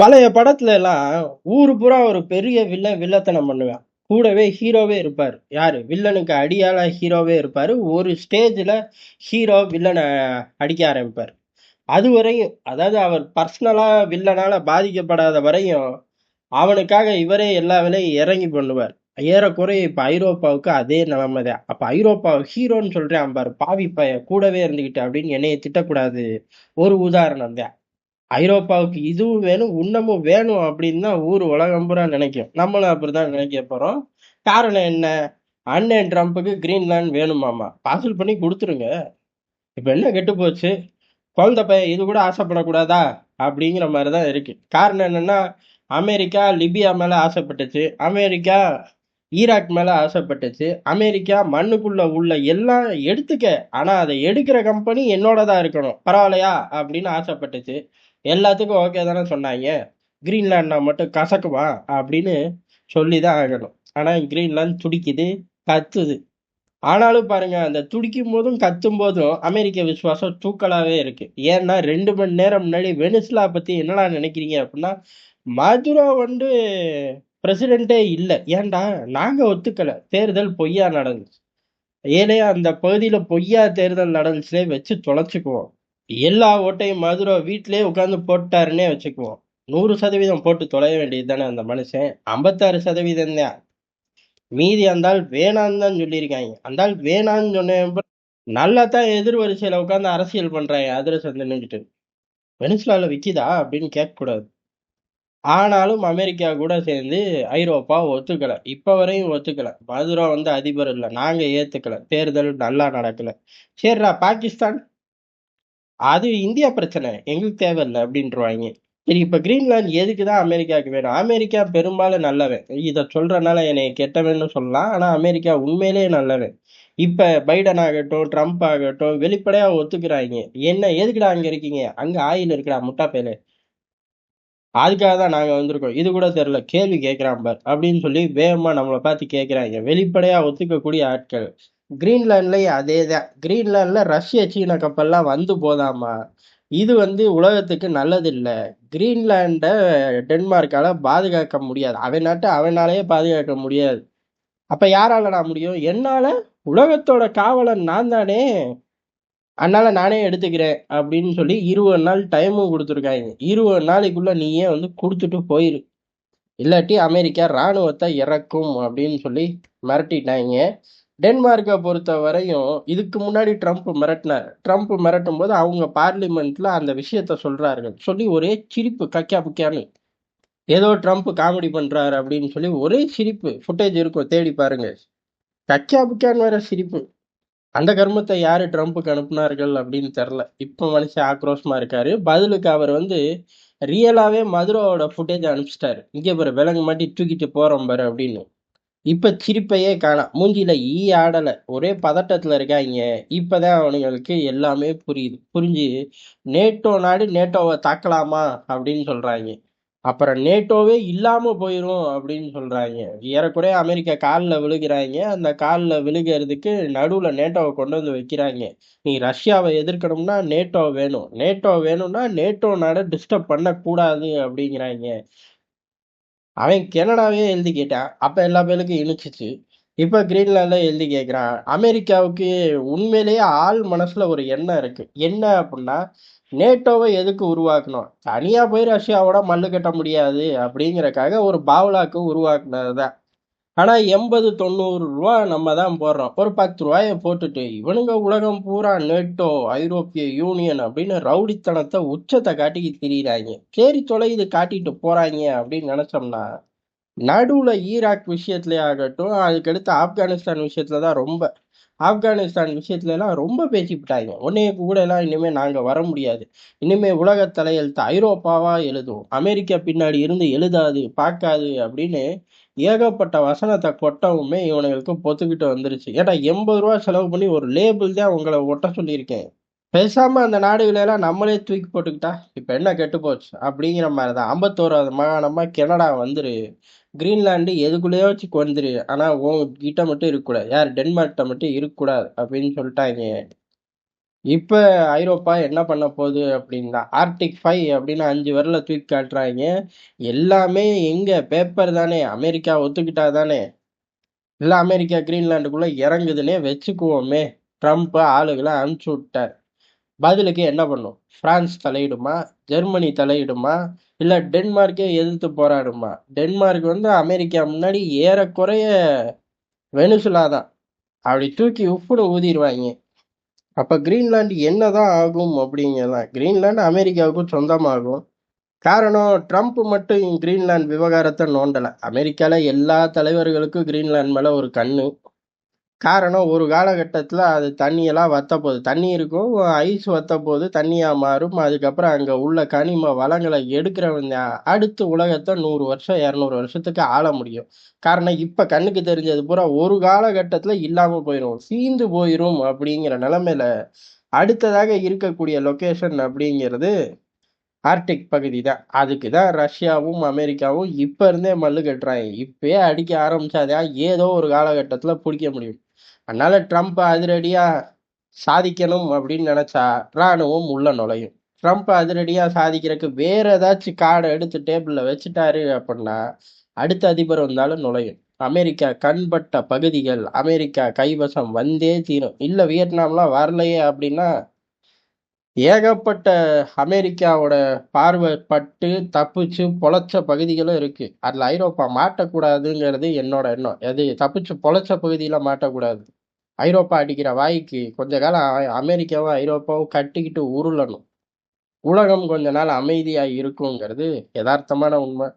பழைய படத்துல எல்லாம் ஊரு பூரா ஒரு பெரிய வில்லத்தனம் பண்ணுவேன். கூடவே ஹீரோவே இருப்பாரு. யாரு? வில்லனுக்கு அடியாளா ஹீரோவே இருப்பாரு. ஒரு ஸ்டேஜ்ல ஹீரோ வில்லனை அடிக்க ஆரம்பிப்பார். அதுவரையும் அதாவது அவர் பர்சனலா வில்லனால பாதிக்கப்படாத வரையும் அவனுக்காக இவரே எல்லா வேலையும் இறங்கி பண்ணுவார். ஏறக்குறைய இப்ப ஐரோப்பாவுக்கு அதே நிலைமை தான். அப்ப ஐரோப்பா ஹீரோன்னு சொல்றேன் பாரு, பாவி பையன் கூடவே இருந்துகிட்டு அப்படின்னு என்னைய திட்டக்கூடாது. ஒரு உதாரணம் தான். ஐரோப்பாவுக்கு இதுவும் வேணும், இன்னமும் வேணும் அப்படின்னு தான் ஊர் உலகம் பூரா நினைக்கும். நம்மளும் அப்படிதான் நினைக்க போறோம். காரணம் என்ன? அண்ணன் ட்ரம்ப்புக்கு கிரீன்லாந்து வேணுமாமா. பார்சல் பண்ணி கொடுத்துருங்க. இப்ப என்ன கெட்டு போச்சு? குழந்தை பையன் இது கூட ஆசைப்படக்கூடாதா? அப்படிங்கிற மாதிரி தான் இருக்கு. காரணம் என்னன்னா, அமெரிக்கா லிபியா மேல ஆசைப்பட்டுச்சு. அமெரிக்கா ஈராக் மேல ஆசைப்பட்டுச்சு. அமெரிக்கா மண்ணுக்குள்ள உள்ள எல்லாம் எடுத்துக்க, ஆனா அதை எடுக்கிற கம்பெனி என்னோட தான் இருக்கணும், பரவாயில்லையா அப்படின்னு ஆசைப்பட்டுச்சு. எல்லாத்துக்கும் ஓகே தானே சொன்னாங்க. கிரீன்லாண்ட்னா மட்டும் கசக்குமா அப்படின்னு சொல்லிதான் ஆகணும். ஆனா கிரீன்லாந்து துடிக்குது, கத்துது. ஆனாலும் பாருங்க, அந்த துடிக்கும் போதும் கத்தும் போதும் அமெரிக்க விசுவாசம் தூக்கலாவே இருக்கு. ஏன்னா 2 மணி நேரம் முன்னாடி வெனிசுலா பத்தி என்னடா நினைக்கிறீங்க அப்படின்னா, மதுரோ வந்து பிரசிடென்ட்டே இல்ல. ஏன்டா? நாங்க ஒத்துக்கல. தேர்தல் பொய்யா நடந்துச்சு. ஏலே அந்த பகுதியில பொய்யா தேர்தல் நடந்துச்சுன்னே வச்சு தொலைச்சுக்குவோம். எல்லா ஓட்டையும் மதுரை வீட்டிலேயே உட்கார்ந்து போட்டாருன்னே வச்சுக்குவோம். 100% போட்டு தொலைய வேண்டியது தானே அந்த மனுஷன். 56% தான். மீதி அந்த ஆள் வேணான்னு தான் சொல்லியிருக்காங்க. அந்த ஆள் வேணான்னு சொன்ன நல்லா தான் எதிர் வரிசையில உட்கார்ந்து அரசியல் பண்றாங்க அதிரசம் தின்னுகிட்டு. வெனிசுலால விக்கிதா அப்படின்னு கேட்கக்கூடாது. ஆனாலும் அமெரிக்கா கூட சேர்ந்து ஐரோப்பா ஒத்துக்கல. இப்ப வரையும் ஒத்துக்கல. மதுரோ வந்து அதிபர் இல்ல. நாங்க ஏத்துக்கல. தேர்தல் நல்லா நடக்கல. சரிடா பாகிஸ்தான், அது இந்தியா பிரச்சனை. எங்களுக்கு தேவையில்ல அப்படின்றுவாங்க. சரி, இப்ப கிரீன்லாந்து எதுக்கு தான் அமெரிக்காவுக்கு வேணும்? அமெரிக்கா பெரும்பாலும் நல்லவன். இத சொல்றனால என்னைய கெட்டவன்னு சொல்லலாம். ஆனா அமெரிக்கா உண்மையிலேயே நல்லவன். இப்ப பைடன் ஆகட்டும், ட்ரம்ப் ஆகட்டும் வெளிப்படையா ஒத்துக்கிறாங்க. என்ன எதுக்குடா அங்க இருக்கீங்க? அங்க ஆயில் இருக்குடா முட்டா பயலே. அதுக்காக தான் நாங்க வந்திருக்கோம். இது கூட தெரியல. கேள்வி கேட்கிறான் பார் அப்படின்னு சொல்லி வேகமா நம்மள பார்த்து கேட்கிறாங்க. வெளிப்படையா ஒத்துக்கக்கூடிய ஆட்கள். கிரீன்லாந்துலயும் அதேதான். கிரீன்லாந்துல ரஷ்ய, சீன கப்பல்லாம் வந்து போதாமா. இது வந்து உலகத்துக்கு நல்லதில்ல. கிரீன்லாண்ட டென்மார்க்கால பாதுகாக்க முடியாது. அவன் நாட்ட அவனாலேயே பாதுகாக்க முடியாது. அப்ப யாராலடா முடியும்? என்னால. உலகத்தோட காவலன் நான் தானே. அதனால நானே எடுத்துக்கிறேன் அப்படின்னு சொல்லி 20 நாள் டைமும் கொடுத்துருக்காங்க. 20 நாளைக்குள்ள நீயே வந்து கொடுத்துட்டு போயிரு. இல்லாட்டி அமெரிக்கா ராணுவத்தை இறக்கும் அப்படின்னு சொல்லி மிரட்டிட்டாங்க. டென்மார்க்கை பொறுத்த வரையும் இதுக்கு முன்னாடி ட்ரம்ப் மிரட்டினார். ட்ரம்ப் மிரட்டும் போது அவங்க பார்லிமெண்ட்ல அந்த விஷயத்த சொல்றார்கள். சொல்லி ஒரே சிரிப்பு கக்கா புக்கான்னு. ஏதோ ட்ரம்ப் காமெடி பண்றாரு அப்படின்னு சொல்லி ஒரே சிரிப்பு. ஃபுட்டேஜ் இருக்கும், தேடி பாருங்க. கக்கா புக்கான்னு வேற சிரிப்பு. அந்த கர்மத்தை யாரு ட்ரம்ப்புக்கு அனுப்புனார்கள் அப்படின்னு தெரியல. இப்ப மனுஷன் ஆக்ரோஷமா இருக்காரு. பதிலுக்கு அவர் வந்து ரியலாவே மதுரோவோட ஃபுட்டேஜ் அனுப்பிச்சிட்டாரு. இங்கே பாரு விலங்கு மாட்டி தூக்கிட்டு போறோம் பாரு அப்படின்னு. இப்ப சிரிப்பையே காணோம். மூஞ்சில ஈ ஆடல. ஒரே பதட்டத்துல இருக்காங்க. இப்பதான் அவனுங்களுக்கு எல்லாமே புரியுது. புரிஞ்சு நேட்டோ நாடு நேட்டோவை தாக்கலாமா அப்படின்னு சொல்றாங்க. அப்புறம் நேட்டோவே இல்லாம போயிரும் அப்படின்னு சொல்றாங்க. ஏறக்குறைய அமெரிக்கா கால்ல விழுகிறாங்க. அந்த கால்ல விழுகிறதுக்கு நடுவுல நேட்டோவை கொண்டு வந்து வைக்கிறாங்க. நீ ரஷ்யாவை எதிர்க்கணும்னா நேட்டோ வேணும். நேட்டோ வேணும்னா நேட்டோ நாட டிஸ்டர்ப் பண்ணக்கூடாது அப்படிங்கிறாங்க. அவன் கனடாவே எழுதி கேட்டான். அப்ப எல்லா பேருக்கும் இனிச்சிச்சு. இப்ப கிரீன்லாண்ட்ல எழுதி கேட்கிறான். அமெரிக்காவுக்கு உண்மையிலேயே ஆள் மனசுல ஒரு எண்ணம் இருக்கு. என்ன அப்படின்னா, நேட்டோவை எதுக்கு உருவாக்கணும்? தனியா போய் ரஷ்யாவோட மல்லு கட்ட முடியாது அப்படிங்கறக்காக ஒரு பாவலாக்கு உருவாக்குனதுதான். ஆனா 80-90 ரூபா நம்ம தான் போடுறோம். ஒரு 10 ரூபாய போட்டுட்டு இவனுங்க உலகம் பூரா நேட்டோ, ஐரோப்பிய யூனியன் அப்படின்னு ரவுடித்தனத்தை உச்சத்தை காட்டிக்கிட்டு திரியிறாங்க. சரி தொலை, இது காட்டிட்டு போறாங்க அப்படின்னு நினைச்சோம்னா, நடுவுல ஈராக் விஷயத்திலே ஆகட்டும், அதுக்கடுத்து ஆப்கானிஸ்தான் விஷயத்துல தான் ரொம்ப. ஆப்கானிஸ்தான் விஷயத்துல எல்லாம் ரொம்ப பேசிவிட்டாங்க. உன்னைய கூட எல்லாம் இனிமே நாங்க வர முடியாது. இனிமே உலக தலையெழுத்து ஐரோப்பாவா எழுதும். அமெரிக்கா பின்னாடி இருந்து எழுதாது, பார்க்காது அப்படின்னு ஏகப்பட்ட வசனத்தை கொட்டவுமே இவனுங்களுக்கு பொத்துக்கிட்டு வந்துருச்சு. ஏன்னா 80 ரூபா செலவு பண்ணி ஒரு லேபிள் தான் உங்களை ஒட்ட சொல்லியிருக்கேன். பேசாம அந்த நாடுகளை எல்லாம் நம்மளே தூக்கி போட்டுக்கிட்டா இப்ப என்ன கெட்டு போச்சு அப்படிங்கிற மாதிரிதான். 51வது மாகாணமா கனடா வந்துரு. கிரீன்லாந்து எதுக்குள்ளேயோ வச்சு வந்துரு. ஆனா உன் கிட்ட மட்டும் இருக்கக்கூடாது. யார்? டென்மார்க்கிட்ட மட்டும் இருக்கக்கூடாது அப்படின்னு சொல்லிட்டாங்க. இப்ப ஐரோப்பா என்ன பண்ண போகுது அப்படின்னா ஆர்டிக் 5 அப்படின்னு 5 விரல தூக்கி காட்டுறாங்க. எல்லாமே எங்க பேப்பர் தானே, அமெரிக்கா ஒத்துக்கிட்டா தானே. இல்ல அமெரிக்கா கிரீன்லாண்டுக்குள்ள இறங்குதுன்னே வச்சுக்குவோமே. ட்ரம்ப் ஆளுகளை அனுப்பிச்சு விட்டார். பதிலுக்கு என்ன பண்ணும்? பிரான்ஸ் தலையிடுமா? ஜெர்மனி தலையிடுமா? இல்ல டென்மார்க்கே எதிர்த்து போராடுமா? டென்மார்க் அமெரிக்கா முன்னாடி ஏறக்குறைய வெனிசுலா தான். அப்படி தூக்கி உப்புன்னு ஊதிடுவாங்க. அப்ப கிரீன்லாந்து என்னதான் ஆகும் அப்படிங்கலாம். கிரீன்லாந்து அமெரிக்காவுக்கும் சொந்தமாகும். காரணம் ட்ரம்ப் மட்டும் கிரீன்லாந்து விவகாரத்தை நோண்டல. அமெரிக்கால எல்லா தலைவர்களுக்கும் கிரீன்லாந்து மேல ஒரு கண்ணு. காரணம் ஒரு காலகட்டத்துல அது தண்ணியெல்லாம் வத்த போகுது. தண்ணி இருக்கும், ஐஸ் வத்த போது தண்ணியா மாறும். அதுக்கப்புறம் அங்க உள்ள கனிம வளங்களை எடுக்கிறவங்க அடுத்து உலகத்தை 100 வருஷம் 200 வருஷத்துக்கு ஆள முடியும். காரணம் இப்ப கண்ணுக்கு தெரிஞ்சது பூரா ஒரு காலகட்டத்துல இல்லாம போயிரும், சீந்து போயிரும் அப்படிங்கிற நிலைமையில அடுத்ததாக இருக்கக்கூடிய லொகேஷன் அப்படிங்கிறது ஆர்டிக் பகுதி தான். அதுக்கு தான் ரஷ்யாவும் அமெரிக்காவும் இப்ப இருந்தே மல்லு கட்டுறாங்க. இப்பயே அடிக்க ஆரம்பிச்சாதான் ஏதோ ஒரு காலகட்டத்துல பிடிக்க முடியும். அதனால ட்ரம்ப் அதிரடியா சாதிக்கணும் அப்படின்னு நினைச்சா ராணுவம் உள்ள நுழையும். ட்ரம்ப் அதிரடியா சாதிக்கிறதுக்கு வேற ஏதாச்சும் கார்டை எடுத்து டேபிள்ல வச்சுட்டாரு அப்படின்னா அடுத்த அதிபர் வந்தாலும் நுழையும். அமெரிக்கா கண்பட்ட பகுதிகள் அமெரிக்கா கைவசம் வந்தே தீரும். இல்ல வியட்நாம்லாம் வரலையே அப்படின்னா ஏகப்பட்ட அமெரிக்காவோட பார்வை பட்டு தப்பிச்சு பொழைச்ச பகுதிகளும் இருக்கு. அதுல ஐரோப்பா மாட்டக்கூடாதுங்கிறது என்னோட எண்ணம். எது தப்பிச்சு பொழைச்ச பகுதியில மாட்டக்கூடாது. ஐரோப்பா அடிக்கிற வாய்க்கு கொஞ்ச காலம் அமெரிக்காவும் ஐரோப்பாவும் கட்டிக்கிட்டு உருளணும். உலகம் கொஞ்ச நாள் அமைதியா இருக்குங்கிறது யதார்த்தமான உண்மை.